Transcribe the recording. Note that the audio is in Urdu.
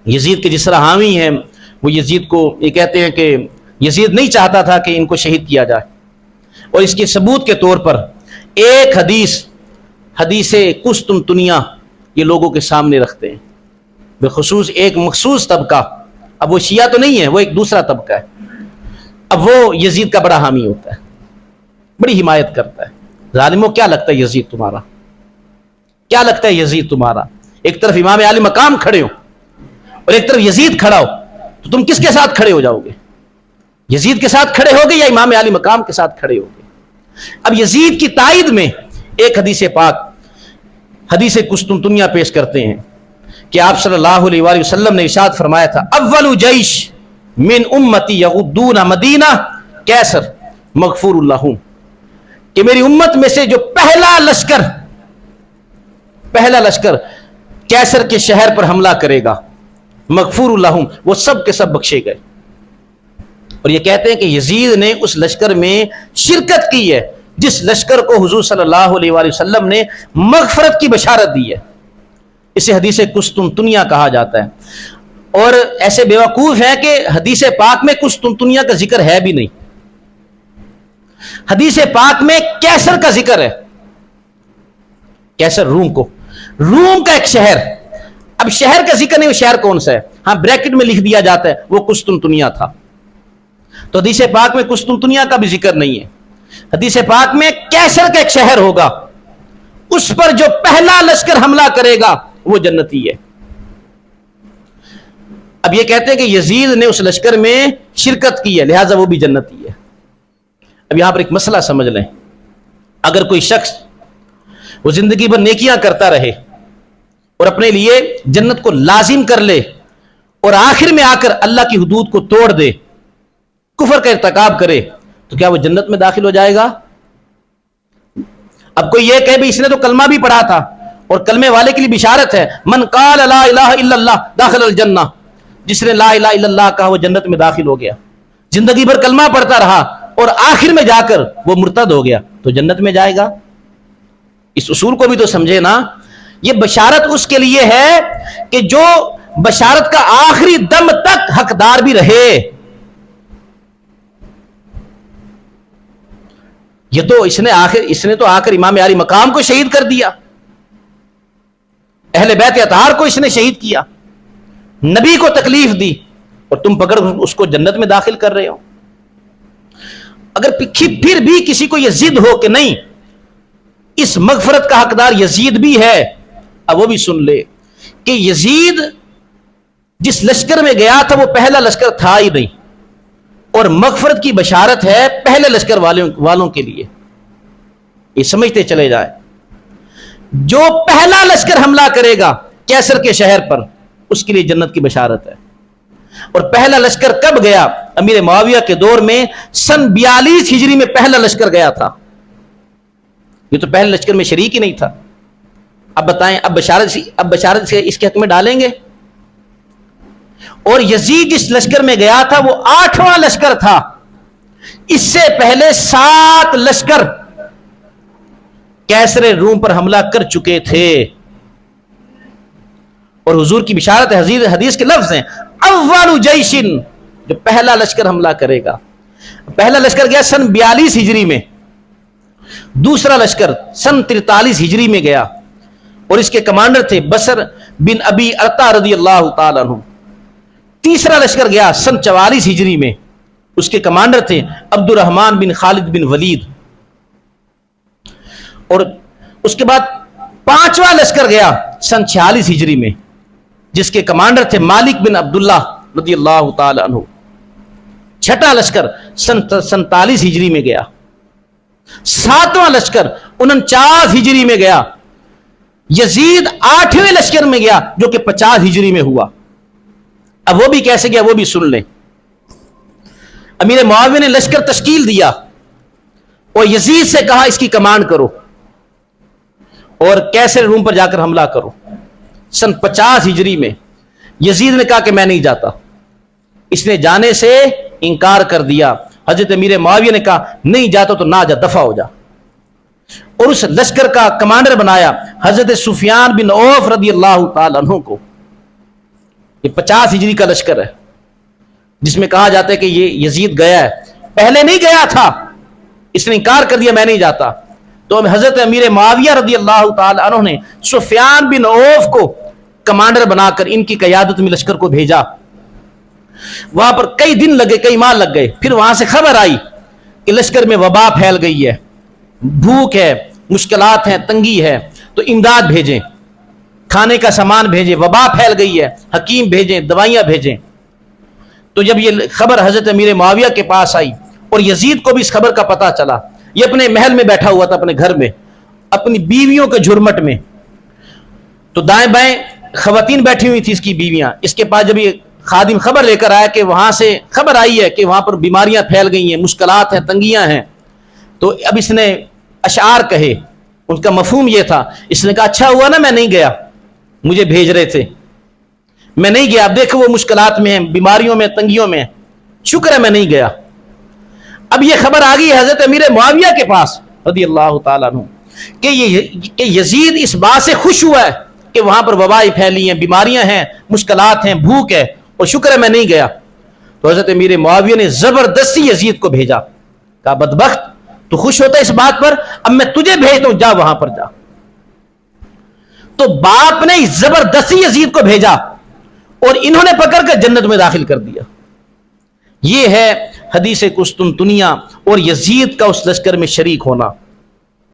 یزید کے جس طرح حامی ہیں، وہ یزید کو یہ کہتے ہیں کہ یزید نہیں چاہتا تھا کہ ان کو شہید کیا جائے، اور اس کے ثبوت کے طور پر ایک حدیث قسطنطنیہ یہ لوگوں کے سامنے رکھتے ہیں، بالخصوص ایک مخصوص طبقہ، اب وہ شیعہ تو نہیں ہے، وہ ایک دوسرا طبقہ ہے، اب وہ یزید کا بڑا حامی ہوتا ہے، بڑی حمایت کرتا ہے۔ ظالموں کیا لگتا ہے یزید تمہارا؟ کیا لگتا ہے یزید تمہارا؟ ایک طرف امام علی مقام کھڑے ہو اور ایک طرف یزید کھڑا ہو، تو تم کس کے ساتھ کھڑے ہو جاؤ گے؟ یزید کے ساتھ کھڑے ہوگے یا امام علی مقام کے ساتھ کھڑے ہوگے؟ اب یزید کی تائید میں ایک حدیث پاک، حدیث قسطنطنیہ پیش کرتے ہیں کہ آپ صلی اللہ علیہ وآلہ وسلم نے ارشاد فرمایا تھا، اول جیش من امتی یغدون مدینہ کیسر مغفور لہم، کہ میری امت میں سے جو پہلا لشکر کیسر کے شہر پر حملہ کرے گا، مغفور لہم، وہ سب کے سب بخشے گئے۔ اور یہ کہتے ہیں کہ یزید نے اس لشکر میں شرکت کی ہے جس لشکر کو حضور صلی اللہ علیہ وآلہ وسلم نے مغفرت کی بشارت دی ہے، اسے حدیث قسطنطنیہ کہا جاتا ہے۔ اور ایسے بیوقوف ہیں کہ حدیث پاک میں قسطنطنیہ کا ذکر ہے بھی نہیں، حدیث پاک میں کیسر کا ذکر ہے، کیسر روم کا ایک شہر، اب شہر کا ذکر نہیں، وہ شہر کون سا ہے؟ ہاں بریکٹ میں لکھ دیا جاتا ہے وہ قسطنطنیہ تھا، تو حدیث پاک میں قسطنطنیہ کا بھی ذکر نہیں ہے، حدیث پاک میں کیسر کا ایک شہر ہوگا، اس پر جو پہلا لشکر حملہ کرے گا وہ جنتی ہے۔ اب یہ کہتے ہیں کہ یزید نے اس لشکر میں شرکت کی ہے لہٰذا وہ بھی جنتی ہے۔ اب یہاں پر ایک مسئلہ سمجھ لیں، اگر کوئی شخص وہ زندگی بھر نیکیاں کرتا رہے اور اپنے لیے جنت کو لازم کر لے اور آخر میں آ کر اللہ کی حدود کو توڑ دے، کفر کا ارتکاب کرے، تو کیا وہ جنت میں داخل ہو جائے گا؟ اب کوئی یہ کہے بھی اس نے تو کلمہ بھی پڑھا تھا، اور کلمے والے کے لیے بشارت ہے، من قال لا الہ الا اللہ داخل الجنہ، جس نے لا الہ الا اللہ کہا وہ جنت میں داخل ہو گیا، زندگی بھر کلمہ پڑھتا رہا اور آخر میں جا کر وہ مرتد ہو گیا تو جنت میں جائے گا۔ اس اصول کو بھی تو سمجھے نا، یہ بشارت اس کے لیے ہے کہ جو بشارت کا آخری دم تک حقدار بھی رہے۔ یہ تو اس نے تو آخر امام علی مقام کو شہید کر دیا، اہل بیت اطہار کو اس نے شہید کیا، نبی کو تکلیف دی، اور تم پکڑ اس کو جنت میں داخل کر رہے ہو۔ اگر پھر بھی کسی کو یہ ضد ہو کہ نہیں اس مغفرت کا حقدار یزید بھی ہے، اب وہ بھی سن لے کہ یزید جس لشکر میں گیا تھا وہ پہلا لشکر تھا ہی نہیں، اور مغفرت کی بشارت ہے پہلے لشکر والوں کے لیے، یہ سمجھتے چلے جائیں۔ جو پہلا لشکر حملہ کرے گا کیسر کے شہر پر اس کے لیے جنت کی بشارت ہے۔ اور پہلا لشکر کب گیا؟ امیر معاویہ کے دور میں سن 42 ہجری میں پہلا لشکر گیا تھا، یہ تو پہلے لشکر میں شریک ہی نہیں تھا۔ اب بتائیں، اب بشارت سے اس کے حق میں ڈالیں گے؟ اور یزید جس لشکر میں گیا تھا وہ 8واں لشکر تھا، اس سے پہلے 7 لشکر کیسر روم پر حملہ کر چکے تھے، اور حضور کی بشارت حدیث کے لفظ ہیں اول جیشن، جو پہلا لشکر حملہ کرے گا۔ پہلا لشکر گیا سن 42 ہجری میں، دوسرا لشکر سن 43 ہجری میں گیا، اور اس کے کمانڈر تھے بصر بن ابی ارطا رضی اللہ تعالیٰ عنہ۔ تیسرا لشکر گیا سن 44 ہجری میں، اس کے کمانڈر تھے عبد الرحمن بن خالد بن ولید۔ اور اس کے بعد 5واں لشکر گیا سن 46 ہجری میں، جس کے کمانڈر تھے مالک بن عبداللہ رضی اللہ تعالی عنہ۔ 6واں لشکر سن 47 ہجری میں گیا۔ 7واں لشکر 49 ہجری میں گیا۔ یزید 8ویں لشکر میں گیا جو کہ 50 ہجری میں ہوا۔ اب وہ بھی کیسے گیا وہ بھی سن لیں۔ امیر معاویہ نے لشکر تشکیل دیا اور یزید سے کہا اس کی کمانڈ کرو اور کیسر روم پر جا کر حملہ کرو۔ سن 50 ہجری میں یزید نے کہا کہ میں نہیں جاتا، اس نے جانے سے انکار کر دیا۔ حضرت امیر معاویہ نے کہا نہیں جاتا تو نہ جا، دفع ہو جا، اور اس لشکر کا کمانڈر بنایا حضرت سفیان بن عوف رضی اللہ تعالی عنہ کو۔ یہ 50 ہجری کا لشکر ہے جس میں کہا جاتا ہے کہ یہ یزید گیا ہے. پہلے نہیں گیا تھا, اس نے انکار کر دیا میں نہیں جاتا. تو حضرت امیر معاویہ رضی اللہ تعالی عنہ نے سفیان بن عوف کو کمانڈر بنا کر ان کی قیادت میں لشکر کو بھیجا. وہاں پر کئی دن لگے, کئی ماہ لگ گئے. پھر وہاں سے خبر آئی کہ لشکر میں وبا پھیل گئی ہے, بھوک ہے, مشکلات ہیں, تنگی ہے, تو امداد بھیجیں, کھانے کا سامان بھیجیں. وبا پھیل گئی ہے, حکیم بھیجیں, دوائیاں بھیجیں. تو جب یہ خبر حضرت امیر معاویہ کے پاس آئی اور یزید کو بھی اس خبر کا پتہ چلا, یہ اپنے محل میں بیٹھا ہوا تھا, اپنے گھر میں, اپنی بیویوں کے جھرمٹ میں. تو دائیں بائیں خواتین بیٹھی ہوئی تھی اس کی بیویاں. اس کے پاس جب یہ خادم خبر لے کر آیا کہ وہاں سے خبر آئی ہے کہ وہاں پر بیماریاں پھیل گئی ہیں, مشکلات ہیں, تنگیاں ہیں, تو اب اس نے اشعار کہے. ان کا مفہوم یہ تھا, اس نے کہا اچھا ہوا نا میں نہیں گیا, مجھے بھیج رہے تھے, میں نہیں گیا. اب دیکھو وہ مشکلات میں ہیں, بیماریوں میں, تنگیوں میں, شکر ہے میں نہیں گیا. اب یہ خبر آ گئی حضرت امیر معاویہ کے پاس رضی اللہ تعالیٰ عنہ کہ یزید اس بات سے خوش ہوا ہے کہ وہاں پر وبائیں پھیلی ہیں, بیماریاں ہیں, مشکلات ہیں, بھوک ہے, اور شکر ہے میں نہیں گیا. تو حضرت امیر معاویہ نے زبردستی یزید کو بھیجا. کہا بدبخت, تو خوش ہوتا ہے اس بات پر, اب میں تجھے بھیجتا ہوں, جا وہاں پر جا. تو باپ نے زبردستی یزید کو بھیجا اور انہوں نے پکڑ کر جنت میں داخل کر دیا. یہ ہے حدیث قسطنطنیہ اور یزید کا اس لشکر میں شریک ہونا.